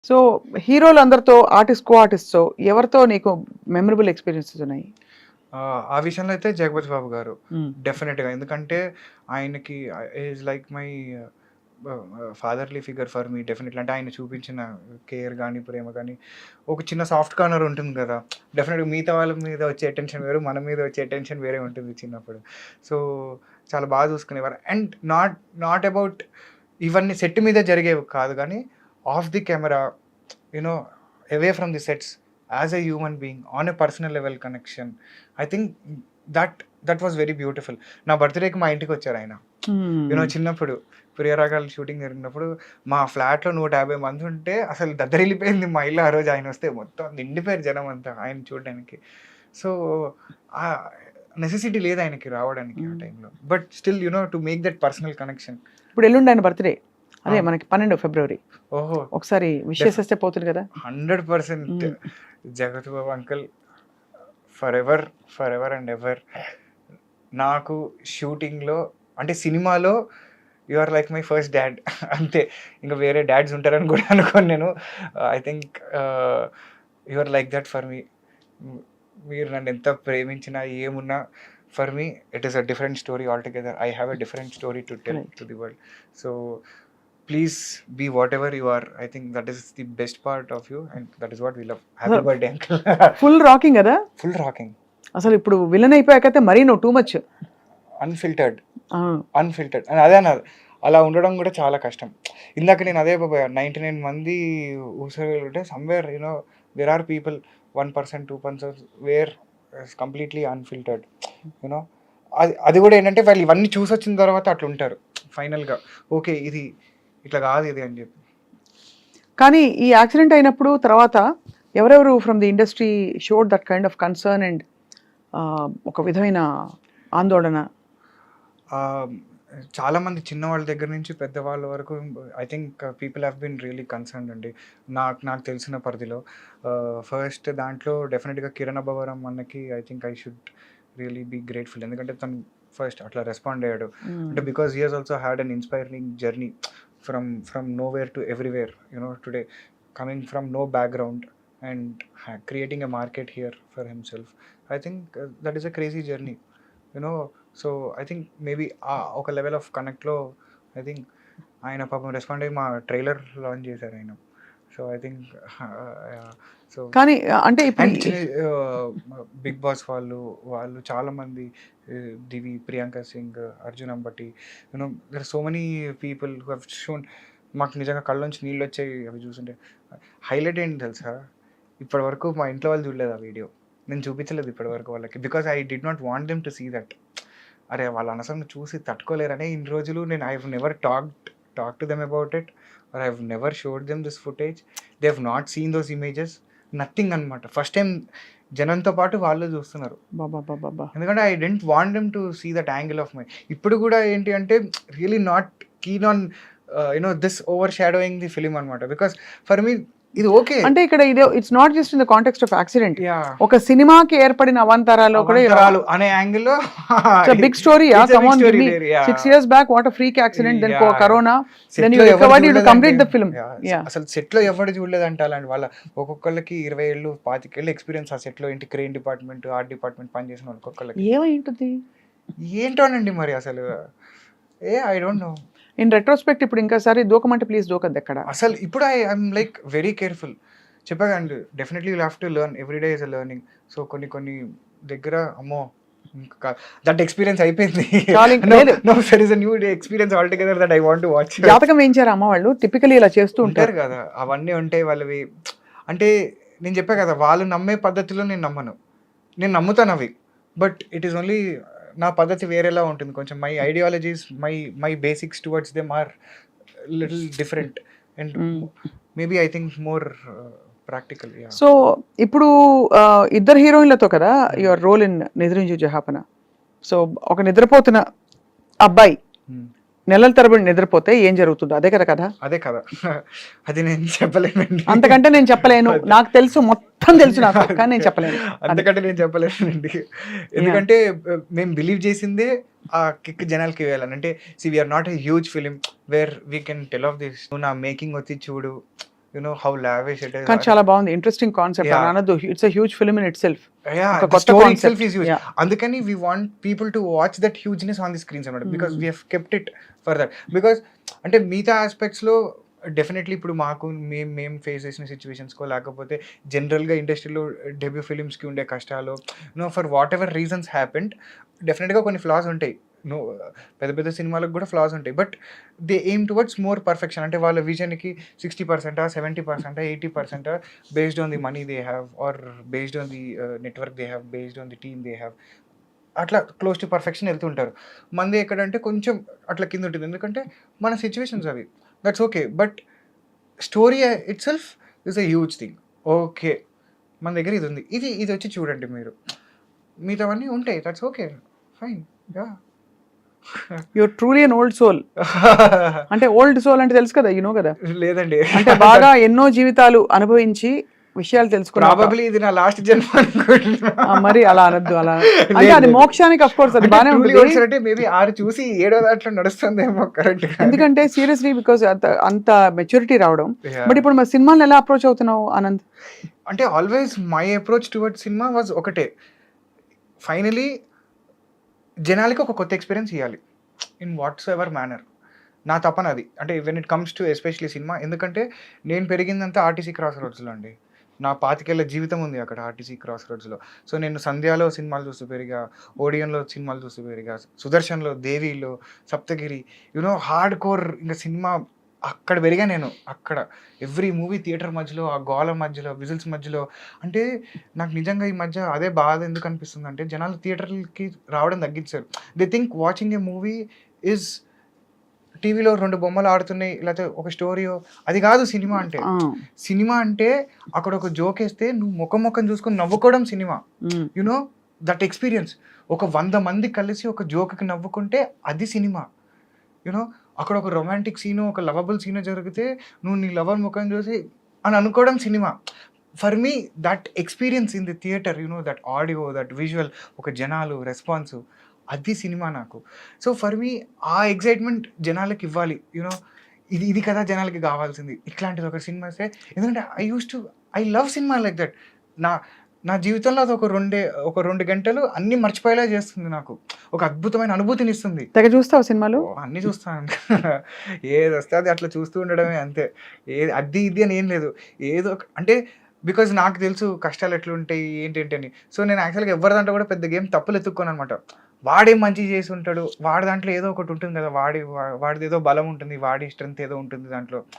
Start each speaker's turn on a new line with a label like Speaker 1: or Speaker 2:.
Speaker 1: So హీరోలు అందరితో కో ఆర్టిస్ట్తో ఎవరితో నీకు మెమరబుల్ ఎక్స్పీరియన్సెస్ ఉన్నాయి?
Speaker 2: ఆ విషయంలో అయితే జగపతి బాబు గారు
Speaker 1: మ్మ్.
Speaker 2: డెఫినెట్గా. ఎందుకంటే ఆయనకి is like my fatherly figure for me definitely. అంటే ఆయన చూపించిన కేర్ కానీ ప్రేమ కానీ ఒక చిన్న సాఫ్ట్ కార్నర్ ఉంటుంది కదా. డెఫినెట్గా మిగతా వాళ్ళ మీద వచ్చే అటెన్షన్ వేరు, మన మీద వచ్చే అటెన్షన్ వేరే ఉంటుంది చిన్నప్పుడు. సో చాలా బాగా చూసుకునేవారు. అండ్ నాట్ అబౌట్ ఇవన్నీ సెట్ మీద జరిగేవి కాదు, కానీ of the camera, you know, away from the sets, as a human being on a personal level connection. I think that was very beautiful. నా బర్త్డేకి మా ఇంటికి వచ్చారు ఆయన. యూనో చిన్నప్పుడు ప్రియరాగాలు షూటింగ్ జరిగినప్పుడు మా ఫ్లాట్లో 150 మంది ఉంటే అసలు దద్దరిల్లిపోయింది మా ఇల్లు. ఆ రోజు ఆయన వస్తే మొత్తం నిండిపోయారు జనం అంతా ఆయన చూడడానికి. సో ఆ నెసెసిటీ లేదు ఆయనకి రావడానికి ఆ టైంలో, but still you know to make that personal connection.
Speaker 1: ఇప్పుడు ఎల్లుండి ఆయన బర్త్డే, అదే మనకి 12 ఫిబ్రవరి.
Speaker 2: ఓహో,
Speaker 1: ఒకసారి విష్ చేసేస్తే పోతుంది కదా.
Speaker 2: 100% Jagat Babu uncle forever and ever. నాకు షూటింగ్లో అంటే సినిమాలో you are like my first dad అంతే. ఇంకా వేరే డాడ్స్ ఉంటారని కూడా అనుకోను నేను. I think you are like that for me. మీరు నన్ను ఎంత ప్రేమించినా ఏమున్నా, for me it is a different story altogether. I have a different story to tell to the world. So please be whatever you are. I think that is the best part of you and that is what we love. Happy birthday uncle.
Speaker 1: Full rocking కదా.
Speaker 2: Full rocking.
Speaker 1: అసలు ఇప్పుడు villain అయిపోయాకైతే మరీ నువ్వు too much
Speaker 2: unfiltered అని అదే అన్నారు. అలా ఉండడం కూడా చాలా కష్టం. ఇందాక నేను అదే 99 మంది ఊసలు ఉంటే somewhere you know there are people 1%, 2% were completely unfiltered. You know అది కూడా ఏంటంటే వాళ్ళు ఇవన్నీ చూసి వచ్చిన తర్వాత అట్లా ఉంటారు ఫైనల్గా. ఓకే ఇది ఇట్లా కాదు ఇది అని చెప్పి.
Speaker 1: కానీ ఈ యాక్సిడెంట్ అయినప్పుడు తర్వాత ఎవరెవరు from the industry showed that kind of concern and ఒక విధమైన ఆందోళన?
Speaker 2: చాలామంది చిన్నవాళ్ళ దగ్గర నుంచి పెద్దవాళ్ళ వరకు I think people have been really concerned అండి. నాకు తెలిసిన పరిధిలో ఫస్ట్ దాంట్లో డెఫినెట్గా కిరణ్ అబ్బవరం అన్నకి I think I should really be grateful. ఎందుకంటే తను ఫస్ట్ అట్లా రెస్పాండ్ అయ్యాడు. అంటే because he has also had an inspiring journey from nowhere to everywhere. You know today coming from no background and creating a market here for himself. I think that is a crazy journey. You know so I think maybe ఒక level of కనెక్ట్లో I think ఆయన పాపం respond అయ్యి మా trailer launch చేశారు ఆయన. So I think so
Speaker 1: కానీ అంటే
Speaker 2: బిగ్ బాస్ వాళ్ళు చాలామంది, Divi, Priyanka Singh, Arjun Ambati, you know there so many people who have shown. మాకు నిజంగా కళ్ళ నుంచి నీళ్ళు వచ్చాయి అవి చూస్తుంటే. హైలైట్ ఏంటి తెలుసా, ఇప్పటి వరకు మా ఇంట్లో వాళ్ళు చూడలేదు ఆ వీడియో. నేను చూపించలేదు ఇప్పటివరకు వాళ్ళకి, because I did not want them to see that. అరే వాళ్ళ అనవసరం చూసి తట్టుకోలేరనే ఇన్ని రోజులు నేను I have never talk to them about it or I have never showed them this footage. They have not seen those images, nothing అనమాట. First time జనంతో పాటు వాళ్ళు చూస్తున్నారు. ఎందుకంటే I don't want them to see that angle of my. ఇప్పుడు కూడా ఏంటి అంటే really not keen on you know this over shadowing the film అనమాట. బికాస్ ఫర్ మీ ఇది ఓకే.
Speaker 1: అంటే ఇక్కడ ఇది it's not just in the context of accident. ఒక సినిమాకి ఏర్పడిన అవాంతరాలు కూడా
Speaker 2: అనే యాంగిల్లో
Speaker 1: big story. 6 years back what a freak accident, then corona, then you recovered, you complete the film.
Speaker 2: అసలు సెట్ లో ఎవరు చూడలేదు అంటే అలాంటి వాళ్ళ ఒక్కొక్కరికి 20 ఏళ్ళు 25 ఏళ్ళు ఎక్స్పీరియన్స్ ఆ సెట్ లో. ఏంటి క్రెయిన్ డిపార్ట్మెంట్, ఆర్ట్ డిపార్ట్మెంట్ పనిచేసిన ఒక్కొక్కరికి
Speaker 1: ఏమైంటుంది
Speaker 2: ఏంటోనండి మరి అసలు I don't know.
Speaker 1: In retrospect ఇప్పుడు ఇంకోసారి దూకమంటే ప్లీజ్ దూకద్దు ఎక్కడ.
Speaker 2: అసలు ఇప్పుడు ఐఎమ్ లైక్ వెరీ కేర్ఫుల్. చెప్పాకండి definitely you have to learn, every day is a learning. So కొన్ని దగ్గర అమ్మో దట్ ఎక్స్పీరియన్స్ అయిపోయింది. New experience altogether that I want to watch.
Speaker 1: జాతకం వేయించారు అమ్మ వాళ్ళు, టిపికలీ ఇలా చేస్తూ ఉంటారు
Speaker 2: కదా. అవన్నీ ఉంటాయి వాళ్ళవి. అంటే నేను చెప్పా కదా, వాళ్ళు నమ్మే పద్ధతిలో నేను నమ్మను. నేను నమ్ముతాను అవి, బట్ ఇట్ ఈస్ ఓన్లీ నా పద్ధతి వేరేలా ఉంటుంది కొంచెం. My ideologies, my basics towards them are little different and maybe I think more practical.
Speaker 1: So ఇప్పుడు ఇద్దరు హీరోయిన్లతో కదా your role in Nidhrinchu Jahapana. So ఒక నిద్రపోతున్న అబ్బాయి నెలల తరబడి నిద్రపోతే ఏం జరుగుతుందో అదే కదా కథ.
Speaker 2: అదే కదా, అది నేను చెప్పలేనండి.
Speaker 1: అంతకంటే నేను చెప్పలేను, నాకు తెలుసు, మొత్తం తెలుసు నాకు, కానీ నేను చెప్పలేను.
Speaker 2: అంతకంటే నేను చెప్పలేనండి. ఎందుకంటే మేము బిలీవ్ చేసిందే ఆ కిక్ జనాలకి వేయాలని. అంటే see we're not a huge film where we can tell off this. నా మేకింగ్ వచ్చి చూడు, హౌ లావిష్ ఇట్
Speaker 1: కానీ
Speaker 2: ఇస్.
Speaker 1: చాలా బాగుంది, ఇంట్రెస్టింగ్ కాన్సెప్ట్.
Speaker 2: Yeah.
Speaker 1: అనొద్దు, it's a huge film in itself. ఒక
Speaker 2: The
Speaker 1: కొత్త
Speaker 2: story
Speaker 1: concept.
Speaker 2: itself is huge. అందుకని we want people to watch that hugeness on the screens అన్నమాట, because we have kept it for that. Because అంటే మిగతా aspects లో definitely ఇప్పుడు మాకు మేము ఫేస్ చేసిన సిచ్యువేషన్స్కో లేకపోతే జనరల్గా ఇండస్ట్రీలో డెబ్యూ ఫిలిమ్స్కి ఉండే కష్టాలు, for what ever reasons happened, డెఫినెట్గా కొన్ని ఫ్లాస్ ఉంటాయి. పెద్ద పెద్ద సినిమాలకు కూడా ఫ్లాస్ ఉంటాయి. But they aim towards more perfection. అంటే వాళ్ళ విజన్కి 60%, 70%, 80% based on the money they have, or based on the network they have, based on the team they have. అట్లా క్లోజ్ టు పర్ఫెక్షన్ వెళ్తుంటారు. మంది ఎక్కడంటే కొంచెం అట్లా కింద ఉంటుంది, ఎందుకంటే మన సిచ్యువేషన్స్ అవి. That's okay. But story it self is a huge thing. Okay, మన దగ్గర ఇది ఉంది, ఇది వచ్చి చూడండి మీరు, మిగతావన్నీ ఉంటాయి, that's okay, fine. Yeah.
Speaker 1: Your truly an old soul. అంటే ఓల్డ్ సోల్ అంటే తెలుసు కదా, కదా.
Speaker 2: లేదండి,
Speaker 1: అంటే బాగా ఎన్నో జీవితాలు అనుభవించి విషయాలు తెలుసుకున్నా.
Speaker 2: ప్రాబబ్లీ ఇది నా లాస్ట్ జన్మ అనుకుంటున్నా.
Speaker 1: మరి అలా అనద్దు, అలా అంటే అది మోక్షానికి అఫ్ కోర్స్ అది బానే ఉంటుంది.
Speaker 2: అంటే మేబీ 6 చూసి 7వ దాంట్లో నడుస్తుందేమో కరెక్ట్.
Speaker 1: ఎందుకంటే సీరియస్లీ బికాస్ అంత మెచ్యూరిటీ రావడం. బట్ ఇప్పుడు మరి సినిమాలను ఎలా అప్రోచ్ అవుతున్నావు ఆనంద్?
Speaker 2: అంటే always my approach towards cinema was ఒకటే, ఫైనలీ జనాలకి ఒక కొత్త ఎక్స్పీరియన్స్ ఇవ్వాలి ఇన్ వాట్స్ ఎవర్ మేనర్. నా తపన అది. అంటే when it comes to especially cinema, ఎందుకంటే నేను పెరిగిందంతా ఆర్టీసీ క్రాస్ రోడ్స్లో అండి. నా 25 ఏళ్ల జీవితం ఉంది అక్కడ ఆర్టీసీ క్రాస్ రోడ్స్లో. సో నేను సంధ్యాలో సినిమాలు చూస్తూ పెరిగా, ఓడియన్లో సినిమాలు చూస్తూ పెరిగా, సుదర్శన్లో, దేవిలో, సప్తగిరి, హార్డ్ కోర్ ఇంకా సినిమా అక్కడ పెరిగా నేను. అక్కడ ఎవ్రీ మూవీ థియేటర్ మధ్యలో, ఆ గోల మధ్యలో, విజిల్స్ మధ్యలో. అంటే నాకు నిజంగా ఈ మధ్య అదే బాధ ఎందుకు అనిపిస్తుంది అంటే, జనాలు థియేటర్కి రావడం తగ్గించారు. They think watching a movie is టీవీలో 2 బొమ్మలు ఆడుతున్నాయి, లేకపోతే ఒక స్టోరీయో, అది కాదు సినిమా అంటే. సినిమా అంటే అక్కడ ఒక జోక్ వేస్తే నువ్వు ముఖం చూసుకొని నవ్వుకోవడం సినిమా. That experience. ఒక 100 మంది కలిసి ఒక జోక్కి నవ్వుకుంటే అది సినిమా. అక్కడ ఒక రొమాంటిక్ సీను, ఒక లవబుల్ సీను జరిగితే నువ్వు నీ లవర్ ముఖం చూసి అని అనుకోవడం cinema. For me that experience in the theatre, that audio, that visual, ఒక జనాలు రెస్పాన్సు, అది సినిమా నాకు. సో ఫర్ మీ ఆ ఎగ్జైట్మెంట్ జనాలకి ఇవ్వాలి. ఇది కదా జనాలకి కావాల్సింది, ఇట్లాంటిది ఒక సినిమా వస్తే. ఎందుకంటే I love cinema like that. నా జీవితంలో అది ఒక 2 గంటలు అన్నీ మర్చిపోయేలా చేస్తుంది నాకు. ఒక అద్భుతమైన అనుభూతిని ఇస్తుంది.
Speaker 1: తెగ చూస్తావు సినిమాలు?
Speaker 2: అన్నీ చూస్తాను. ఏది వస్తే అది అట్లా చూస్తూ ఉండడమే అంతే. అది ఇది అని ఏం లేదు. ఏదో అంటే బికాజ్ నాకు తెలుసు కష్టాలు ఎట్లుంటాయి ఏంటి అని. సో నేను యాక్చువల్గా ఎవరి దాంట్లో కూడా పెద్ద గేమ్ తప్పులు ఎత్తుక్కోను అనమాట. వాడేం మంచి చేసి ఉంటాడు, వాడి దాంట్లో ఏదో ఒకటి ఉంటుంది కదా, వాడిది ఏదో బలం ఉంటుంది, వాడి స్ట్రెంత్ ఏదో ఉంటుంది దాంట్లో.